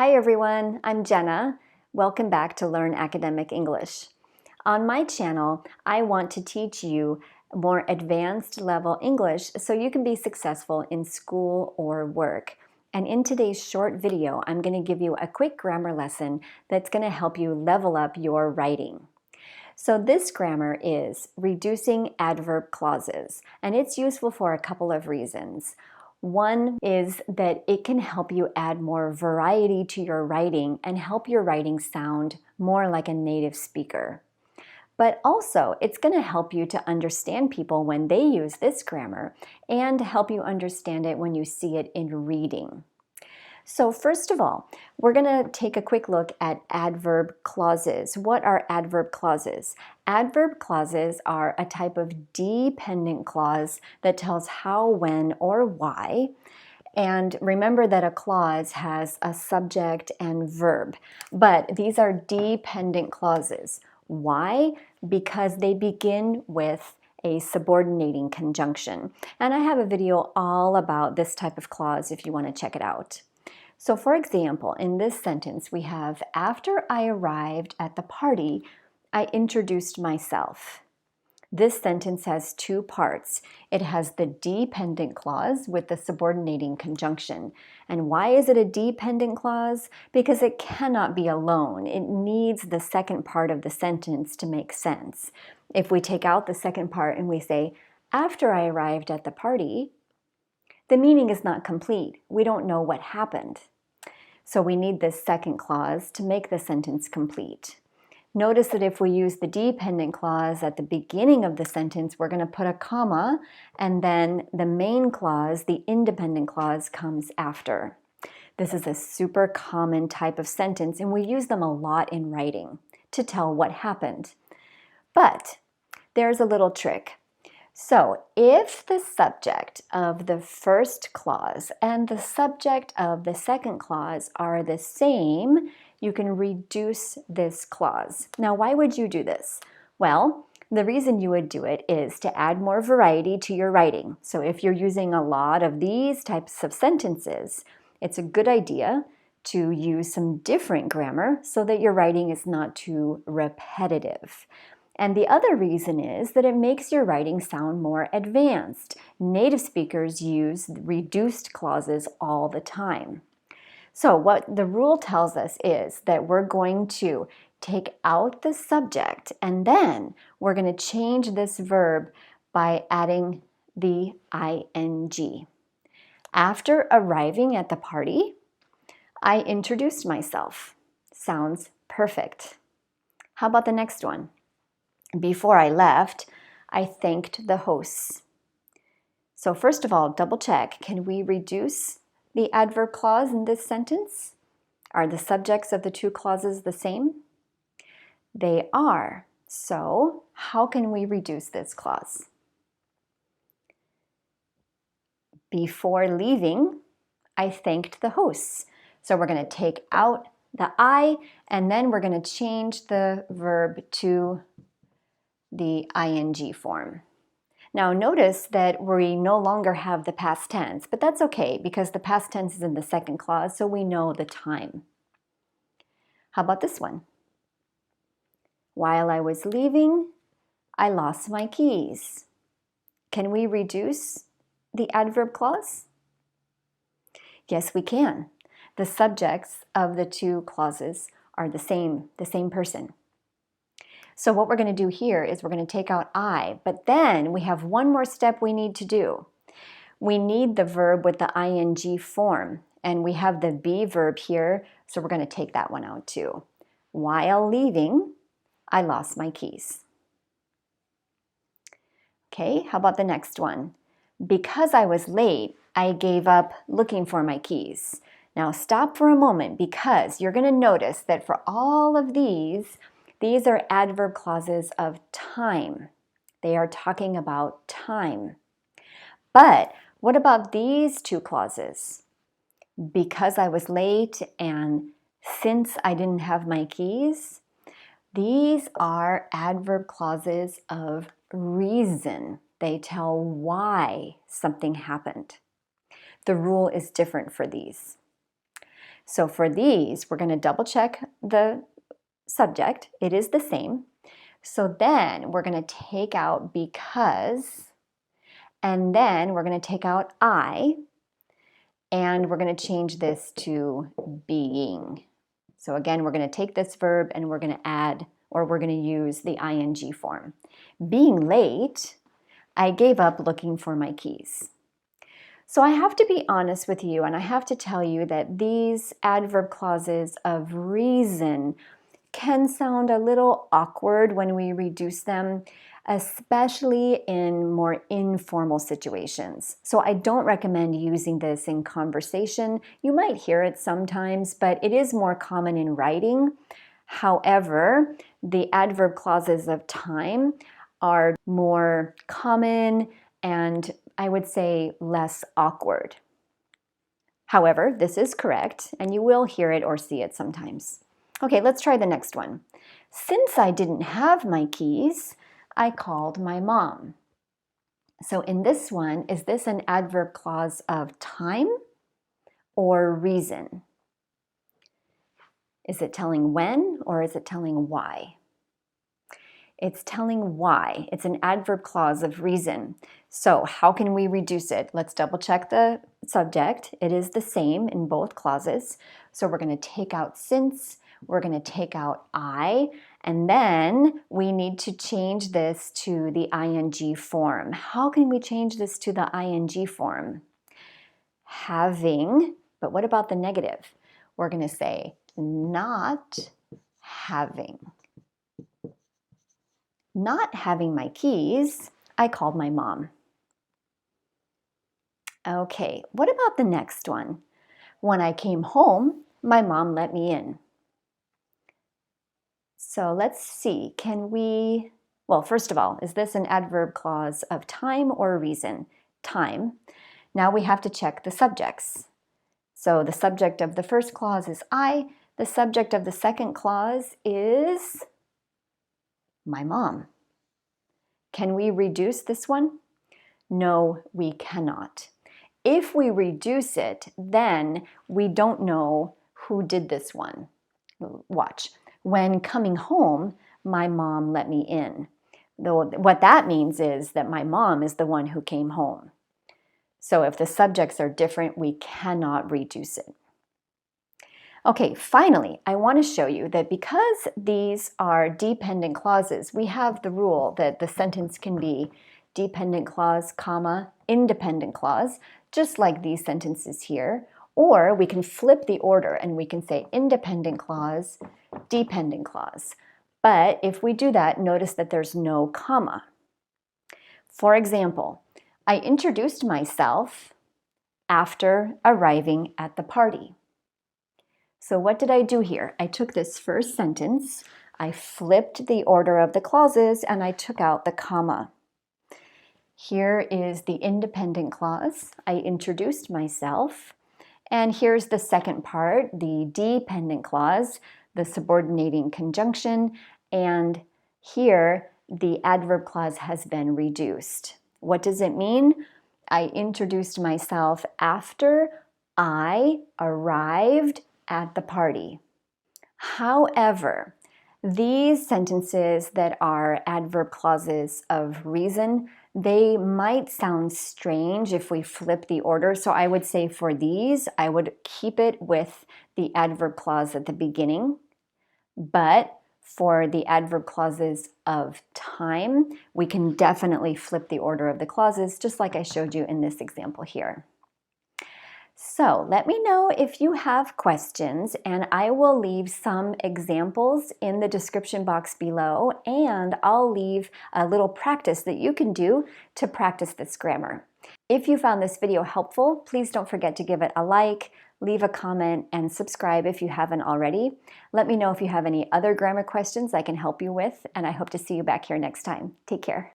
Hi everyone, I'm Jenna. Welcome back to Learn Academic English. On my channel, I want to teach you more advanced level English so you can be successful in school or work. And in today's short video, I'm going to give you a quick grammar lesson that's going to help you level up your writing. So this grammar is reducing adverb clauses, and it's useful for a couple of reasons. One is that it can help you add more variety to your writing and help your writing sound more like a native speaker. But also, it's going to help you to understand people when they use this grammar and help you understand it when you see it in reading. So first of all, we're going to take a quick look at adverb clauses. What are adverb clauses? Adverb clauses are a type of dependent clause that tells how, when, or why. And remember that a clause has a subject and verb, but these are dependent clauses. Why? Because they begin with a subordinating conjunction. And I have a video all about this type of clause if you want to check it out. So for example, in this sentence, we have, after I arrived at the party, I introduced myself. This sentence has two parts. It has the dependent clause with the subordinating conjunction. And why is it a dependent clause? Because it cannot be alone. It needs the second part of the sentence to make sense. If we take out the second part and we say, after I arrived at the party, the meaning is not complete. We don't know what happened. So we need this second clause to make the sentence complete. Notice that if we use the dependent clause at the beginning of the sentence, we're going to put a comma, and then the main clause, the independent clause, comes after. This is a super common type of sentence, and we use them a lot in writing to tell what happened. But there's a little trick. So if the subject of the first clause and the subject of the second clause are the same, you can reduce this clause. Now, why would you do this? Well, the reason you would do it is to add more variety to your writing. So if you're using a lot of these types of sentences, it's a good idea to use some different grammar so that your writing is not too repetitive. And the other reason is that it makes your writing sound more advanced. Native speakers use reduced clauses all the time. So what the rule tells us is that we're going to take out the subject and then we're going to change this verb by adding the ing. After arriving at the party, I introduced myself. Sounds perfect. How about the next one? Before I left, I thanked the hosts. So first of all, double check. Can we reduce the adverb clause in this sentence? Are the subjects of the two clauses the same? They are. So how can we reduce this clause? Before leaving, I thanked the hosts. So we're going to take out the I, and then we're going to change the verb to the ing form. Now notice that we no longer have the past tense, but that's okay because the past tense is in the second clause, so we know the time. How about this one? While I was leaving, I lost my keys. Can we reduce the adverb clause? Yes, we can. The subjects of the two clauses are the same person. So what we're going to do here is we're going to take out I, but then we have one more step we need to do. We need the verb with the ing form, and we have the be verb here, so we're going to take that one out too. While leaving, I lost my keys. Okay, how about the next one? Because I was late, I gave up looking for my keys. Now stop for a moment because you're going to notice that for all of these are adverb clauses of time. They are talking about time. But what about these two clauses? Because I was late and since I didn't have my keys, these are adverb clauses of reason. They tell why something happened. The rule is different for these. So for these, we're going to double check the subject. It is the same. So then we're going to take out because, and then we're going to take out I, and we're going to change this to being. So again, we're going to take this verb and we're going to add, or we're going to use the ing form. Being late, I gave up looking for my keys. So I have to be honest with you, and I have to tell you that these adverb clauses of reason can sound a little awkward when we reduce them, especially in more informal situations. So I don't recommend using this in conversation. You might hear it sometimes, but it is more common in writing. However, the adverb clauses of time are more common and I would say less awkward. However, this is correct, and you will hear it or see it sometimes. Okay, let's try the next one. Since I didn't have my keys, I called my mom. So in this one, is this an adverb clause of time or reason? Is it telling when or is it telling why? It's telling why. It's an adverb clause of reason. So how can we reduce it? Let's double check the subject. It is the same in both clauses. So we're going to take out since, we're going to take out I, and then we need to change this to the ing form. How can we change this to the ing form? Having, but what about the negative? We're going to say not having. Not having my keys, I called my mom. Okay, what about the next one? When I came home, my mom let me in. So let's see, well, first of all, is this an adverb clause of time or reason? Time. Now we have to check the subjects. So the subject of the first clause is I. The subject of the second clause is my mom. Can we reduce this one? No, we cannot. If we reduce it, then we don't know who did this one. Watch. When coming home, my mom let me in. Though what that means is that my mom is the one who came home. So if the subjects are different, we cannot reduce it. Okay, finally, I want to show you that because these are dependent clauses, we have the rule that the sentence can be dependent clause, comma, independent clause, just like these sentences here. Or we can flip the order and we can say independent clause, dependent clause. But if we do that, notice that there's no comma. For example, I introduced myself after arriving at the party. So what did I do here? I took this first sentence, I flipped the order of the clauses, and I took out the comma. Here is the independent clause. I introduced myself. And here's the second part, the dependent clause, the subordinating conjunction. And here, the adverb clause has been reduced. What does it mean? I introduced myself after I arrived at the party. However, these sentences that are adverb clauses of reason, they might sound strange if we flip the order. So I would say for these, I would keep it with the adverb clause at the beginning. But for the adverb clauses of time, we can definitely flip the order of the clauses, just like I showed you in this example here. So let me know if you have questions, and I will leave some examples in the description box below, and I'll leave a little practice that you can do to practice this grammar. If you found this video helpful, please don't forget to give it a like, leave a comment, and subscribe if you haven't already. Let me know if you have any other grammar questions I can help you with, and I hope to see you back here next time. Take care.